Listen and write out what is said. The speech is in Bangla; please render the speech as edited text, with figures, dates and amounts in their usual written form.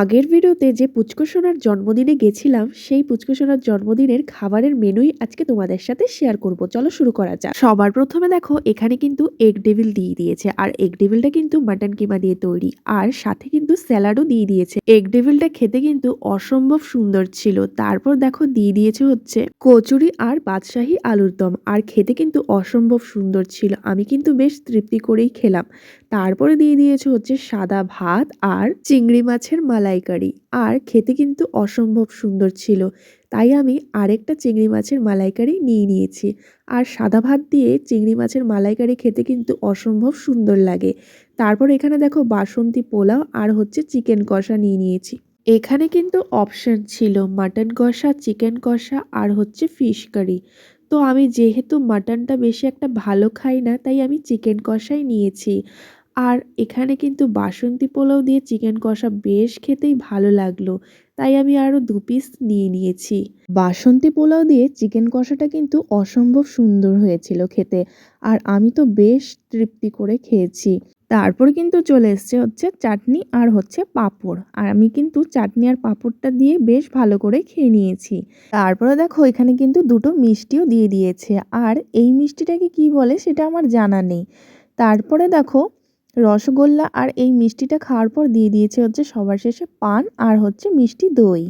আগের ভিডিওতে যে পুচকু সোনার জন্মদিনে গেছিলাম, সেই পুচকু সোনার জন্মদিনের খাবারের মেনুই আজকে তোমাদের সাথে শেয়ার করব। চলো শুরু করা যাক। সবার প্রথমে দেখো এখানে কিন্তু এগ ডেভিল দিয়ে দিয়েছে, আর এগ ডেভিলটা কিন্তু মাটন কিমা দিয়ে তৈরি, আর সাথে কিন্তু স্যালাডও দিয়ে দিয়েছে। এগ ডেভিলটা খেতে কিন্তু অসম্ভব সুন্দর ছিল। তারপর দেখো দিয়ে দিয়েছে হচ্ছে কচুরি আর বাদশাহী আলুর দম, আর খেতে কিন্তু অসম্ভব সুন্দর ছিল। আমি কিন্তু বেশ তৃপ্তি করেই খেলাম। তারপরে দিয়ে দিয়েছে হচ্ছে সাদা ভাত আর চিংড়ি মাছের মালাইকারি, আর খেতে কিন্তু অসম্ভব সুন্দর ছিল। তাই আমি আরেকটা চিংড়ি মাছের মালাইকারি নিয়ে নিয়েছি। আর সাদা ভাত দিয়ে চিংড়ি মাছের মালাইকারি খেতে কিন্তু অসম্ভব সুন্দর লাগে। তারপর এখানে দেখো বাসন্তী পোলাও আর হচ্ছে চিকেন কষা নিয়ে নিয়েছি। এখানে কিন্তু অপশন ছিল মাটন কষা, চিকেন কষা আর হচ্ছে ফিশ কারি। তো আমি যেহেতু মাটনটা বেশি একটা ভালো খাই না, তাই আমি চিকেন কষাই নিয়েছি। আর এখানে কিন্তু বাসন্তী পোলাও দিয়ে চিকেন কষা বেশ খেতেই ভালো লাগলো, তাই আমি আরও 2 পিস নিয়ে নিয়েছি। বাসন্তী পোলাও দিয়ে চিকেন কষাটা কিন্তু অসম্ভব সুন্দর হয়েছিল খেতে, আর আমি তো বেশ তৃপ্তি করে খেয়েছি। তারপর কিন্তু চলে এসছে হচ্ছে চাটনি আর হচ্ছে পাঁপড়, আর আমি কিন্তু চাটনি আর পাঁপড়টা দিয়ে বেশ ভালো করে খেয়ে নিয়েছি। তারপরে দেখো এখানে কিন্তু দুটো মিষ্টিও দিয়ে দিয়েছে, আর এই মিষ্টিটাকে কি বলে সেটা আমার জানা নেই। তারপরে দেখো রসগোল্লা আর এই মিষ্টিটা খাওয়ার পর দিয়ে দিয়েছে হচ্ছে সবার শেষে পান আর হচ্ছে মিষ্টি দই।